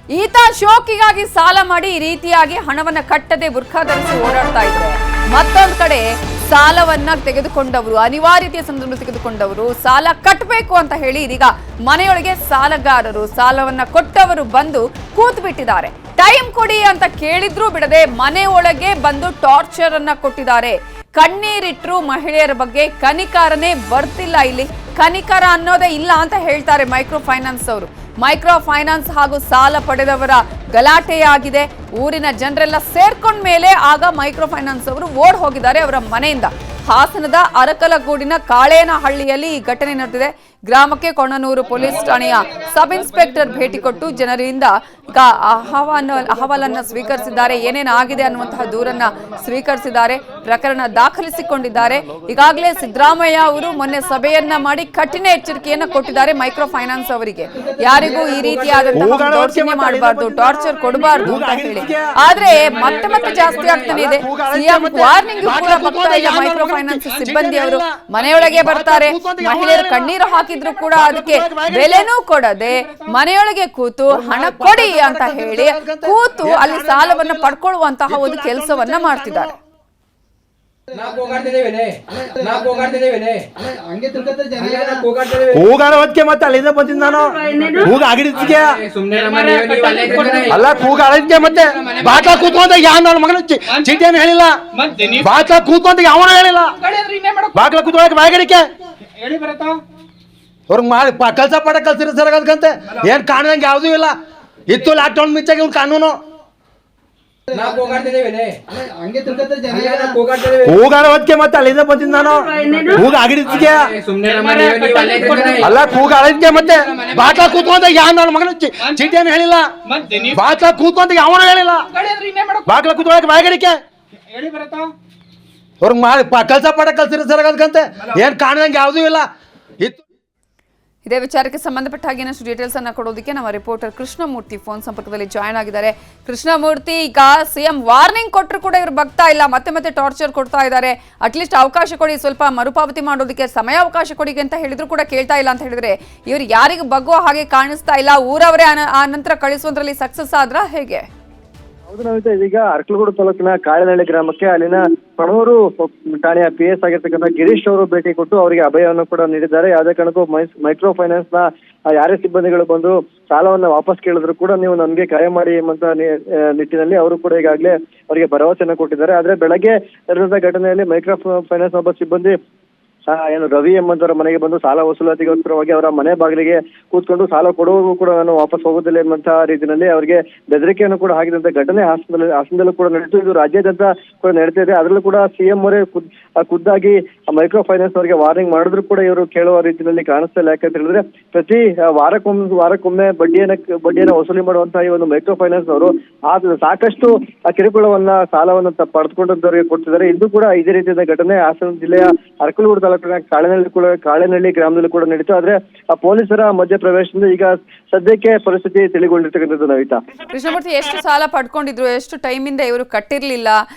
ಈತ ಶೋಕಿಗಾಗಿ ಸಾಲ ಮಾಡಿ ಈ ರೀತಿಯಾಗಿ ಹಣವನ್ನ ಕಟ್ಟದೆ ಬುರ್ಖಾ ಧರಿಸಿ ಓಡಾಡ್ತಾ ಇದ್ರೆ, ಮತ್ತೊಂದು ಕಡೆ ಸಾಲವನ್ನ ತೆಗೆದುಕೊಂಡವರು, ಅನಿವಾರ್ಯತೆಯ ಸಂದರ್ಭದಲ್ಲಿ ತೆಗೆದುಕೊಂಡವರು ಸಾಲ ಕಟ್ಟಬೇಕು ಅಂತ ಹೇಳಿ ಇದೀಗ ಮನೆಯೊಳಗೆ ಸಾಲಗಾರರು, ಸಾಲವನ್ನ ಕೊಟ್ಟವರು ಬಂದು ಕೂತ್ ಬಿಟ್ಟಿದ್ದಾರೆ. ಟೈಮ್ ಕೊಡಿ ಅಂತ ಕೇಳಿದ್ರೂ ಬಿಡದೆ ಮನೆ ಒಳಗೆ ಬಂದು ಟಾರ್ಚರ್ ಅನ್ನ ಕೊಟ್ಟಿದ್ದಾರೆ. ಕಣ್ಣೀರಿಟ್ರು. ಮಹಿಳೆಯರ ಬಗ್ಗೆ ಕನಿಕರನೇ ಬರ್ತಿಲ್ಲ. ಇಲ್ಲಿ ಕನಿಕರ ಅನ್ನೋದೇ ಇಲ್ಲ ಅಂತ ಹೇಳ್ತಾರೆ ಮೈಕ್ರೋ ಫೈನಾನ್ಸ್ ಅವರು. ಮೈಕ್ರೋ ಫೈನಾನ್ಸ್ ಹಾಗೂ ಸಾಲ ಪಡೆದವರ ಗಲಾಟೆಯಾಗಿದೆ. ಊರಿನ ಜನರೆಲ್ಲ ಸೇರ್ಕೊಂಡ ಮೇಲೆ ಆಗ ಮೈಕ್ರೋ ಫೈನಾನ್ಸ್ ಅವರು ಓಡ್ ಹೋಗಿದ್ದಾರೆ ಅವರ ಮನೆಯಿಂದ. ಹಾಸನದ ಅರಕಲಗೂಡಿನ ಕಾಳೇನಹಳ್ಳಿಯಲ್ಲಿ ಈ ಘಟನೆ ನಡೆದಿದೆ. ಗ್ರಾಮಕ್ಕೆ ಕೊಣನೂರು ಪೊಲೀಸ್ ಠಾಣೆಯ ಸಬ್ ಇನ್ಸ್ಪೆಕ್ಟರ್ ಭೇಟಿ ಕೊಟ್ಟು ಜನರಿಂದ ಈಗ ಅಹವಾಲನ್ನ ಸ್ವೀಕರಿಸಿದ್ದಾರೆ. ಏನೇನು ಆಗಿದೆ ಅನ್ನುವಂತಹ ದೂರನ್ನ ಸ್ವೀಕರಿಸಿದ್ದಾರೆ. ಪ್ರಕರಣ ದಾಖಲಿಸಿಕೊಂಡಿದ್ದಾರೆ. ಈಗಾಗಲೇ ಸಿದ್ದರಾಮಯ್ಯ ಅವರು ಮೊನ್ನೆ ಸಭೆಯನ್ನ ಮಾಡಿ ಕಠಿಣ ಎಚ್ಚರಿಕೆಯನ್ನ ಕೊಟ್ಟಿದ್ದಾರೆ ಮೈಕ್ರೋ ಫೈನಾನ್ಸ್ ಅವರಿಗೆ. ಯಾರಿಗೂ ಈ ರೀತಿಯಾದಂತಹ ದೌರ್ಜನ್ಯ ಮಾಡಬಾರ್ದು, ಟಾರ್ಚರ್ ಕೊಡಬಾರ್ದು ಅಂತ ಹೇಳಿ. ಆದ್ರೆ ಮತ್ತೆ ಮತ್ತೆ ಜಾಸ್ತಿ ಆಗ್ತಾನೆ ಇದೆ. ಸಿಎಂ ವಾರ್ನಿಂಗ್ ಕೂಡ ಬರ್ತಾ ಇಲ್ಲ. ಮೈಕ್ರೋ ಫೈನಾನ್ಸ್ ಸಿಬ್ಬಂದಿ ಅವರು ಮನೆಯೊಳಗೆ ಬರ್ತಾರೆ. ಮಹಿಳೆಯರು ಕಣ್ಣೀರು ಹಾಕಿದ್ರು ಕೂಡ ಅದಕ್ಕೆ ಬೆಲೆನೂ ಕೊಡದೆ ಮನೆಯೊಳಗೆ ಕೂತು ಹಣ ಕೊಡಿ ಅಂತ ಹೇಳಿ ಕೂತು ಅಲ್ಲಿ ಸಾಲವನ್ನ ಪಡ್ಕೊಳ್ಳುವಂತಹ ಒಂದು ಕೆಲಸವನ್ನ ಮಾಡ್ತಿದ್ದಾರೆ. ಕೂಗಾಡೋದಕ್ಕೆ ಮತ್ತೆ ಅಲ್ಲಿಂದ ಬಂದಿದ್ದ ನಾನು ಕೂಗ ಆಗಿಡಿದ್ಕೆ ಅಲ್ಲ ಕೂಗಾಡೋದಕ್ಕೆ ಮತ್ತೆ ಬಾಟ್ಲಾ ಕೂತ್ಕೊಂಡ ಯಾವ ನನ್ನ ಮಗನ ಚೀಟಿಯನ್ನು ಹೇಳಿಲ್ಲ. ಬಾಟ್ಲಾ ಕೂತ್ಕೊಂಡ ಯಾವನ ಹೇಳಿಲ್ಲ. ಬಾಟ್ಲಾ ಕೂತ್ಕೊಳ್ಳಕ್ಕೆ ಬಾಯಗಡಿಕೆ ಅವ್ರಿಗೆ ಮಾಡಿ ಕಲ್ಸ ಪಾಠ ಕಲ್ಸಿರ ಸರಗಂತೆ ಏನ್ ಕಾಣದಂಗೆ ಯಾವ್ದೂ ಇಲ್ಲ. ಇತ್ತು ಲಾಕ್ಡೌನ್ ಮಿಚ್ಚಾಗಿ ಒಂದು ಕಾನೂನು ಕೂಗಾಡೋದಕ್ಕೆ ಮತ್ತೆ ಅಲ್ಲಿಂದ ಬಂದಿದ್ದ ನಾನು ಕೂಗ ಆಗಿಡಿದ್ಕೆ ಅಲ್ಲ ಕೂಗಾಡೋದಕ್ಕೆ ಮತ್ತೆ ಬಾಟ್ಲಾ ಕೂತ್ಕೊಂಡ ಯಾವ ನನ್ನ ಮಗನ ಚೀಟಿಯನ್ನು ಹೇಳಿಲ್ಲ. ಬಾಟ್ಲಾ ಕೂತ್ಕೊಂಡ ಯಾವನ ಹೇಳಿಲ್ಲ. ಬಾಟ್ಲಾ ಕೂತ್ಕೊಳ್ಳಕ್ಕೆ ಬಾಯಗಡಿಕೆ ಅವ್ರಿಗೆ ಮಾಡಿ ಕಲ್ಸ ಪಾಠ ಕಲ್ಸಿರ ಸರಗಂತೆ ಏನ್ ಕಾಣದಂಗೆ ಯಾವ್ದೂ ಇಲ್ಲ. ಇತ್ತು ಇದೇ ವಿಚಾರಕ್ಕೆ ಸಂಬಂಧಪಟ್ಟ ಹಾಗೆ ಇನ್ನಷ್ಟು ಡೀಟೇಲ್ಸ್ ಅನ್ನ ಕೊಡೋದಕ್ಕೆ ನಮ್ಮ ರಿಪೋರ್ಟರ್ ಕೃಷ್ಣಮೂರ್ತಿ ಫೋನ್ ಸಂಪರ್ಕದಲ್ಲಿ ಜಾಯ್ನ್ ಆಗಿದ್ದಾರೆ. ಕೃಷ್ಣಮೂರ್ತಿ, ಈಗ ಸಿಎಂ ವಾರ್ನಿಂಗ್ ಕೊಟ್ಟರು ಕೂಡ ಇವ್ರು ಬಗ್ತಾ ಇಲ್ಲ, ಮತ್ತೆ ಮತ್ತೆ ಟಾರ್ಚರ್ ಕೊಡ್ತಾ ಇದ್ದಾರೆ. ಅಟ್ಲೀಸ್ಟ್ ಅವಕಾಶ ಕೊಡಿ, ಸ್ವಲ್ಪ ಮರುಪಾವತಿ ಮಾಡೋದಕ್ಕೆ ಸಮಯ ಅವಕಾಶ ಕೊಡಿ ಅಂತ ಹೇಳಿದ್ರು ಕೂಡ ಕೇಳ್ತಾ ಇಲ್ಲ ಅಂತ ಹೇಳಿದ್ರೆ ಇವ್ರು ಯಾರಿಗೂ ಬಗ್ಗೋ ಹಾಗೆ ಕಾಣಿಸ್ತಾ ಇಲ್ಲ. ಊರವರೇ ಆ ನಂತರ ಕಳಿಸುವುದರಲ್ಲಿ ಸಕ್ಸಸ್ ಆದ್ರ ಹೇಗೆ? ಹೌದು ನವಿತಾ, ಇದೀಗ ಅರಕಲಗೂಡು ತಾಲೂಕಿನ ಕಾಳೇನಹಳ್ಳಿ ಗ್ರಾಮಕ್ಕೆ ಅಲ್ಲಿನ ಕೊಣನೂರು ಠಾಣೆಯ PS ಆಗಿರ್ತಕ್ಕಂಥ ಗಿರೀಶ್ ಅವರು ಭೇಟಿ ಕೊಟ್ಟು ಅವರಿಗೆ ಅಭಯವನ್ನು ಕೂಡ ನೀಡಿದ್ದಾರೆ. ಯಾವುದೇ ಕಾರಣಕ್ಕೂ ಮೈಕ್ರೋ ಫೈನಾನ್ಸ್ ನ ಯಾರೇ ಸಿಬ್ಬಂದಿಗಳು ಬಂದು ಸಾಲವನ್ನ ವಾಪಸ್ ಕೇಳಿದ್ರು ಕೂಡ ನೀವು ನನ್ಗೆ ಕರೆ ಮಾಡಿ ಎಂಬಂತ ನಿಟ್ಟಿನಲ್ಲಿ ಅವರು ಕೂಡ ಈಗಾಗಲೇ ಅವರಿಗೆ ಭರವಸೆಯನ್ನು ಕೊಟ್ಟಿದ್ದಾರೆ. ಆದ್ರೆ ಬೆಳಗ್ಗೆ ನಡೆದ ಘಟನೆಯಲ್ಲಿ ಮೈಕ್ರೋ ಫೈನಾನ್ಸ್ ಒಬ್ಬ ಸಿಬ್ಬಂದಿ ಏನು ರವಿ ಎಂಬಂತವರ ಮನೆಗೆ ಬಂದು ಸಾಲ ವಸೂಲಾತಿಗೋಸ್ಕರವಾಗಿ ಅವರ ಮನೆ ಬಾಗಿಲಿಗೆ ಕೂತ್ಕೊಂಡು ಸಾಲ ಕೊಡುವವರೆಗೂ ಕೂಡ ನಾನು ವಾಪಸ್ ಹೋಗುದಿಲ್ಲ ಎಂಬಂತಹ ರೀತಿಯಲ್ಲಿ ಅವರಿಗೆ ಬೆದರಿಕೆಯನ್ನು ಕೂಡ ಹಾಕಿದಂತ ಘಟನೆ ಹಾಸನದಲ್ಲೂ ಕೂಡ ನಡೀತು. ಇದು ರಾಜ್ಯಾದ್ಯಂತ ಕೂಡ ನಡೀತಾ ಇದೆ. ಅದರಲ್ಲೂ ಕೂಡ ಸಿಎಂ ಅವರೇ ಖುದ್ದಾಗಿ ಮೈಕ್ರೋ ಫೈನಾನ್ಸ್ ಅವರಿಗೆ ವಾರ್ನಿಂಗ್ ಮಾಡಿದ್ರು ಕೂಡ ಇವರು ಕೇಳುವ ರೀತಿಯಲ್ಲಿ ಕಾಣಿಸ್ತಾ ಇಲ್ಲ. ಯಾಕಂತ ಹೇಳಿದ್ರೆ ಪ್ರತಿ ವಾರಕ್ಕೊಮ್ಮೆ ಬಡ್ಡಿಯನ್ನ ವಸೂಲಿ ಮಾಡುವಂತಹ ಈ ಒಂದು ಮೈಕ್ರೋ ಫೈನಾನ್ಸ್ ಅವರು ಸಾಕಷ್ಟು ಕಿರುಕುಳವನ್ನ ಸಾಲವನ್ನ ಪಡೆದುಕೊಂಡವರಿಗೆ ಕೊಡ್ತಿದ್ದಾರೆ. ಇದು ಕೂಡ ಇದೇ ರೀತಿಯ ಘಟನೆ ಹಾಸನ ಜಿಲ್ಲೆಯ ಅರಕಲಗೂಡು ಕಾಳೇನಹಳ್ಳಿ ಗ್ರಾಮದಲ್ಲಿ ಕೂಡ ನಡೀತು. ಆದ್ರೆ ಆ ಪೊಲೀಸರ ಮಧ್ಯಪ್ರವೇಶದಿಂದ ಈಗ ಸದ್ಯಕ್ಕೆ ಪರಿಸ್ಥಿತಿ ತಿಳಿಗೊಂಡಿರ್ತಕ್ಕಂಥದ್ದು. ನವಿತಾ, ಕೃಷ್ಣಮೂರ್ತಿ, ಎಷ್ಟು ಸಾಲ ಪಡ್ಕೊಂಡಿದ್ರು, ಎಷ್ಟು ಟೈಮಿಂದ ಇವರು ಕಟ್ಟಿರ್ಲಿಲ್ಲ,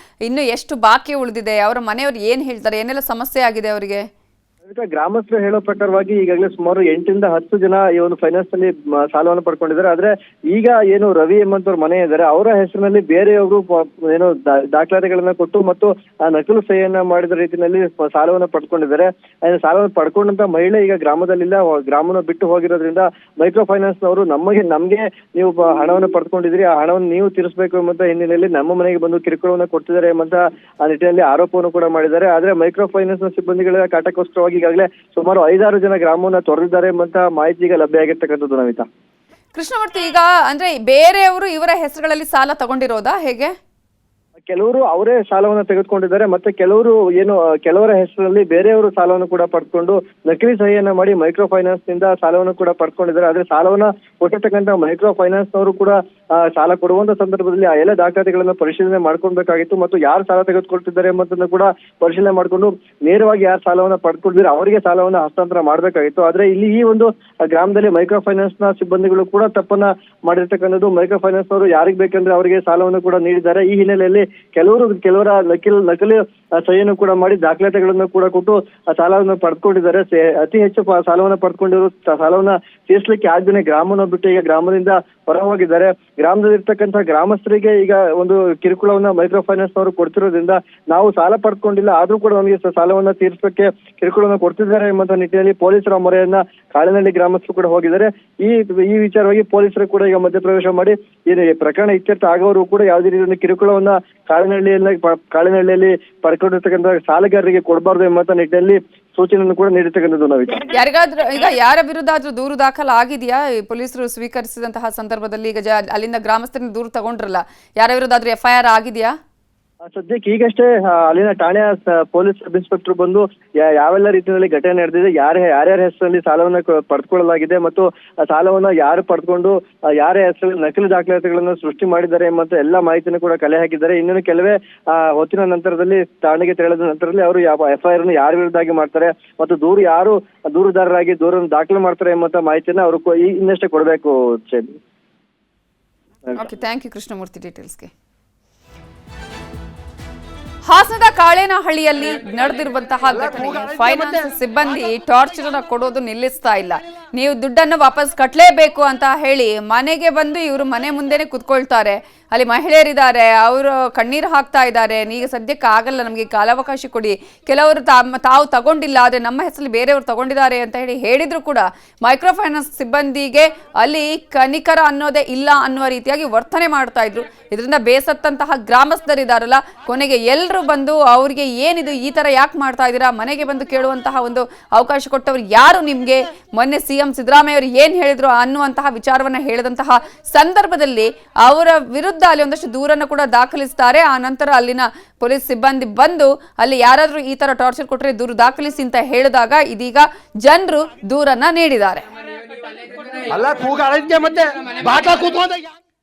ಇನ್ನು ಎಷ್ಟು ಬಾಕಿ ಉಳಿದಿದೆ, ಅವರ ಮನೆಯವರು ಏನ್ ಹೇಳ್ತಾರೆ, ಏನೆಲ್ಲ ಸಮಸ್ಯೆ ಆಗಿದೆ ಅವರಿಗೆ? ಗ್ರಾಮಸ್ಥರು ಹೇಳೋ ಪ್ರಕಾರವಾಗಿ ಈಗಾಗಲೇ ಸುಮಾರು 8 ರಿಂದ 10 ಜನ ಈ ಒಂದು ಫೈನಾನ್ಸ್ ನಲ್ಲಿ ಸಾಲವನ್ನು ಪಡ್ಕೊಂಡಿದ್ದಾರೆ. ಆದ್ರೆ ಈಗ ಏನು ರವಿ ಎಂಬಂತವ್ರ ಮನೆ ಇದ್ದಾರೆ, ಅವರ ಹೆಸರಿನಲ್ಲಿ ಬೇರೆಯವರು ಏನು ದಾಖಲಾತಿಗಳನ್ನ ಕೊಟ್ಟು ಮತ್ತು ನಕಲು ಸಹಿಯನ್ನ ಮಾಡಿದ ರೀತಿಯಲ್ಲಿ ಸಾಲವನ್ನು ಪಡ್ಕೊಂಡಿದ್ದಾರೆ. ಸಾಲವನ್ನು ಪಡ್ಕೊಂಡಂತ ಮಹಿಳೆ ಈಗ ಗ್ರಾಮದಲ್ಲಿಲ್ಲ, ಗ್ರಾಮವನ್ನು ಬಿಟ್ಟು ಹೋಗಿರೋದ್ರಿಂದ ಮೈಕ್ರೋ ಫೈನಾನ್ಸ್ ನವರು ನಮ್ಗೆ ನೀವು ಹಣವನ್ನು ಪಡ್ಕೊಂಡಿದ್ರಿ, ಆ ಹಣವನ್ನು ನೀವು ತೀರಿಸಬೇಕು ಎಂಬಂತ ಹಿನ್ನೆಲೆಯಲ್ಲಿ ನಮ್ಮ ಮನೆಗೆ ಬಂದು ಕಿರುಕುಳವನ್ನು ಕೊಡ್ತಿದ್ದಾರೆ ಎಂಬಂತ ಆ ನಿಟ್ಟಿನಲ್ಲಿ ಆರೋಪವನ್ನು ಕೂಡ ಮಾಡಿದ್ದಾರೆ. ಆದ್ರೆ ಮೈಕ್ರೋ ಫೈನಾನ್ಸ್ ನ ಸಿಬ್ಬಂದಿಗಳ ಕಾಟಕೋಸ್ಕರವಾಗಿ ಈಗಾಗಲೇ ಸುಮಾರು 5-6 ಜನ ಗ್ರಾಮವನ್ನ ತೊರೆದಿದ್ದಾರೆ ಎಂಬಂತ ಮಾಹಿತಿ ಈಗ ಲಭ್ಯ ಆಗಿರ್ತಕ್ಕಂಥದ್ದು. ನವಿತಾ, ಕೃಷ್ಣಮೂರ್ತಿ, ಈಗ ಅಂದ್ರೆ ಬೇರೆಯವರು ಇವರ ಹೆಸರುಗಳಲ್ಲಿ ಸಾಲ ತಗೊಂಡಿರೋದಾ ಹೇಗೆ? ಕೆಲವರು ಅವರೇ ಸಾಲವನ್ನು ತೆಗೆದುಕೊಂಡಿದ್ದಾರೆ, ಮತ್ತೆ ಕೆಲವರ ಹೆಸರಲ್ಲಿ ಬೇರೆಯವರು ಸಾಲವನ್ನು ಕೂಡ ಪಡ್ಕೊಂಡು ನಕಲಿ ಸಹಿಯನ್ನ ಮಾಡಿ ಮೈಕ್ರೋ ಫೈನಾನ್ಸ್ ನಿಂದ ಸಾಲವನ್ನು ಕೂಡ ಪಡ್ಕೊಂಡಿದ್ದಾರೆ. ಆದ್ರೆ ಸಾಲವನ್ನ ಕೊಟ್ಟಿರ್ತಕ್ಕಂಥ ಮೈಕ್ರೋ ಫೈನಾನ್ಸ್ ನವರು ಕೂಡ ಸಾಲ ಕೊಡುವಂತ ಸಂದರ್ಭದಲ್ಲಿ ಆ ಎಲ್ಲ ದಾಖಲಾತಿಗಳನ್ನ ಪರಿಶೀಲನೆ ಮಾಡ್ಕೊಳ್ಬೇಕಾಗಿತ್ತು ಮತ್ತು ಯಾರು ಸಾಲ ತೆಗೆದುಕೊಳ್ತಿದ್ದಾರೆ ಎಂಬುದನ್ನು ಕೂಡ ಪರಿಶೀಲನೆ ಮಾಡಿಕೊಂಡು ನೇರವಾಗಿ ಯಾರು ಸಾಲವನ್ನ ಪಡ್ಕೊಂಡಿದ್ದಾರೆ ಅವರಿಗೆ ಸಾಲವನ್ನ ಹಸ್ತಾಂತರ ಮಾಡಬೇಕಾಗಿತ್ತು. ಆದ್ರೆ ಇಲ್ಲಿ ಈ ಒಂದು ಗ್ರಾಮದಲ್ಲಿ ಮೈಕ್ರೋ ಫೈನಾನ್ಸ್ ನ ಸಿಬ್ಬಂದಿಗಳು ಕೂಡ ತಪ್ಪನ್ನ ಮಾಡಿರ್ತಕ್ಕಂಥದ್ದು. ಮೈಕ್ರೋ ಫೈನಾನ್ಸ್ ಅವರು ಯಾರಿಗೆ ಬೇಕಂದ್ರೆ ಅವರಿಗೆ ಸಾಲವನ್ನು ಕೂಡ ನೀಡಿದ್ದಾರೆ. ಈ ಹಿನ್ನೆಲೆಯಲ್ಲಿ ಕೆಲವರ ನಕಲಿ ಸಹಿಯನ್ನು ಕೂಡ ಮಾಡಿ ದಾಖಲಾತಿಗಳನ್ನು ಕೂಡ ಕೊಟ್ಟು ಸಾಲವನ್ನು ಪಡ್ಕೊಂಡಿದ್ದಾರೆ. ಅತಿ ಹೆಚ್ಚು ಸಾಲವನ್ನು ಪಡ್ಕೊಂಡಿರೋ ಸಾಲವನ್ನ ತೀರಿಸಲಿಕ್ಕೆ ಆಗ್ದೇನೆ ಗ್ರಾಮವನ್ನು ಬಿಟ್ಟು ಈಗ ಗ್ರಾಮದಿಂದ ಹೊರ ಹೋಗಿದ್ದಾರೆ. ಗ್ರಾಮದಲ್ಲಿರ್ತಕ್ಕಂಥ ಗ್ರಾಮಸ್ಥರಿಗೆ ಈಗ ಒಂದು ಕಿರುಕುಳವನ್ನ ಮೈಕ್ರೋ ಫೈನಾನ್ಸ್ ಅವರು ಕೊಡ್ತಿರೋದ್ರಿಂದ ನಾವು ಸಾಲ ಪಡ್ಕೊಂಡಿಲ್ಲ ಆದ್ರೂ ಕೂಡ ನಮಗೆ ಸಾಲವನ್ನ ತೀರಿಸಲಿಕ್ಕೆ ಕಿರುಕುಳವನ್ನ ಕೊಡ್ತಿದ್ದಾರೆ ಎಂಬಂತ ನಿಟ್ಟಿನಲ್ಲಿ ಪೊಲೀಸರ ಮೊರೆಯನ್ನ ಕಾಳೆನಹಳ್ಳಿ ಗ್ರಾಮಸ್ಥರು ಕೂಡ ಹೋಗಿದ್ದಾರೆ. ಈ ವಿಚಾರವಾಗಿ ಪೊಲೀಸರು ಕೂಡ ಈಗ ಮಧ್ಯಪ್ರವೇಶ ಮಾಡಿ ಏನು ಪ್ರಕರಣ ಇತ್ಯರ್ಥ ಆಗೋರು ಕೂಡ ಯಾವುದೇ ರೀತಿಯ ಕಿರುಕುಳವನ್ನ ಕಾಳೆನಹಳ್ಳಿಯಲ್ಲಿ ಪಡ್ಕೊಂಡಿರ್ತಕ್ಕಂಥ ಸಾಲಗಾರರಿಗೆ ಕೊಡಬಾರ್ದು ಎಂಬಂತ ನಿಟ್ಟಿನಲ್ಲಿ ಸೂಚನೆಯನ್ನು ಕೂಡ ನೀಡಿರ್ತಕ್ಕಂಥದ್ದು ನಾವು ಯಾರಿಗಾದ್ರೂ ಈಗ ಯಾರ ವಿರುದ್ಧ ಆದ್ರೂ ದೂರು ದಾಖಲು ಆಗಿದೆಯಾ? ಪೊಲೀಸರು ಸ್ವೀಕರಿಸಿದಂತಹ ಸಂದರ್ಭದಲ್ಲಿ ಈಗ ಅಲ್ಲಿಂದ ಗ್ರಾಮಸ್ಥರನ್ನ ದೂರು ತಗೊಂಡ್ರಲ್ಲ, ಯಾರ ವಿರುದ್ಧ ಆದ್ರೂ FIR ಆಗಿದೆಯಾ? ಸದ್ಯಕ್ಕೆ ಈಗಷ್ಟೇ ಅಲ್ಲಿನ ಠಾಣೆಯ ಪೊಲೀಸ್ ಸಬ್ ಇನ್ಸ್ಪೆಕ್ಟರ್ ಬಂದು ಯಾವೆಲ್ಲ ರೀತಿಯಲ್ಲಿ ಘಟನೆ ನಡೆದಿದೆ, ಯಾರ್ಯಾರ ಹೆಸರಲ್ಲಿ ಸಾಲವನ್ನ ಪಡೆದುಕೊಳ್ಳಲಾಗಿದೆ ಮತ್ತು ಆ ಸಾಲವನ್ನ ಯಾರು ಪಡೆದುಕೊಂಡು ಯಾರ ಹೆಸರಲ್ಲಿ ನಕಲಿ ದಾಖಲಾತಿಗಳನ್ನು ಸೃಷ್ಟಿ ಮಾಡಿದ್ದಾರೆ ಎಂಬಂತ ಎಲ್ಲ ಮಾಹಿತಿಯನ್ನು ಕೂಡ ಕಲೆ ಹಾಕಿದ್ದಾರೆ. ಇನ್ನೇನು ಕೆಲವೇ ಹೊತ್ತಿನ ನಂತರದಲ್ಲಿ ಠಾಣೆಗೆ ತೆರಳಿದ ನಂತರದಲ್ಲಿ ಅವರು FIR ಅನ್ನು ಯಾರ ವಿರುದ್ಧ ಮಾಡ್ತಾರೆ ಮತ್ತು ಯಾರು ದೂರುದಾರರಾಗಿ ದೂರನ್ನು ದಾಖಲು ಮಾಡ್ತಾರೆ ಎಂಬಂತ ಮಾಹಿತಿಯನ್ನ ಅವರು ಇನ್ನಷ್ಟೇ ಕೊಡಬೇಕು. ಓಕೆ, ಥ್ಯಾಂಕ್ ಯು ಕೃಷ್ಣಮೂರ್ತಿ ಡೀಟೇಲ್ಸ್ಗೆ. ಹಾಸನದ ಕಾಳೇನಹಳ್ಳಿಯಲ್ಲಿ ನಡೆದಿರುವಂತಹ ಘಟನೆ, ಫೈನಾನ್ಸ್ ಸಿಬ್ಬಂದಿ ಟಾರ್ಚರ್ ಕೊಡೋದು ನಿಲ್ಲಿಸ್ತಾ ಇಲ್ಲ. ನೀವು ದುಡ್ಡನ್ನು ವಾಪಸ್ ಕಟ್ಟಲೇಬೇಕು ಅಂತ ಹೇಳಿ ಮನೆಗೆ ಬಂದು ಇವರು ಮನೆ ಮುಂದೆನೆ ಕುತ್ಕೊಳ್ತಾರೆ. ಅಲ್ಲಿ ಮಹಿಳೆಯರಿದ್ದಾರೆ, ಅವರು ಕಣ್ಣೀರು ಹಾಕ್ತಾ ಇದ್ದಾರೆ. ಈಗ ಸದ್ಯಕ್ಕೆ ಆಗಲ್ಲ, ನಮಗೆ ಕಾಲಾವಕಾಶ ಕೊಡಿ. ಕೆಲವರು ತಾವು ತಗೊಂಡಿಲ್ಲ, ಆದರೆ ನಮ್ಮ ಹೆಸರಲ್ಲಿ ಬೇರೆಯವರು ತಗೊಂಡಿದ್ದಾರೆ ಅಂತ ಹೇಳಿದ್ರು ಕೂಡ ಮೈಕ್ರೋ ಫೈನಾನ್ಸ್ ಸಿಬ್ಬಂದಿಗೆ ಅಲ್ಲಿ ಕನಿಕರ ಅನ್ನೋದೇ ಇಲ್ಲ ಅನ್ನುವ ರೀತಿಯಾಗಿ ವರ್ತನೆ ಮಾಡ್ತಾ ಇದ್ರು. ಇದರಿಂದ ಬೇಸತ್ತಂತಹ ಗ್ರಾಮಸ್ಥರಿದ್ದಾರಲ್ಲ, ಕೊನೆಗೆ ಎಲ್ಲರೂ ಬಂದು ಅವರಿಗೆ ಏನಿದು ಈ ತರ ಯಾಕೆ ಮಾಡ್ತಾ ಇದ್ದೀರಾ, ಮನೆಗೆ ಬಂದು ಕೇಳುವಂತಹ ಒಂದು ಅವಕಾಶ ಕೊಟ್ಟವರು ಯಾರು ನಿಮ್ಗೆ? ಮೊನ್ನೆ CM ಸಿದ್ದರಾಮಯ್ಯ ಅವರು ಏನ್ ಹೇಳಿದ್ರು ಅನ್ನುವಂತಹ ವಿಚಾರವನ್ನ ಹೇಳಿದಂತಹ ಸಂದರ್ಭದಲ್ಲಿ ಅವರ ವಿರುದ್ಧ ಅಲ್ಲಿ ಒಂದಷ್ಟು ದೂರನ್ನು ಕೂಡ ದಾಖಲಿಸ್ತಾರೆ. ಆ ನಂತರ ಅಲ್ಲಿನ ಪೊಲೀಸ್ ಸಿಬ್ಬಂದಿ ಬಂದು ಅಲ್ಲಿ ಯಾರಾದ್ರೂ ಈ ತರ ಟಾರ್ಚರ್ ಕೊಟ್ಟರೆ ದೂರು ದಾಖಲಿಸಿ ಅಂತ ಹೇಳಿದಾಗ ಇದೀಗ ಜನರು ದೂರನ್ನ ನೀಡಿದ್ದಾರೆ. ಅಲ್ಲ ಕೂಗ ಮತ್ತೆ ಬಾಟ್ಲ ಕೂತ್ಕೊಂಡ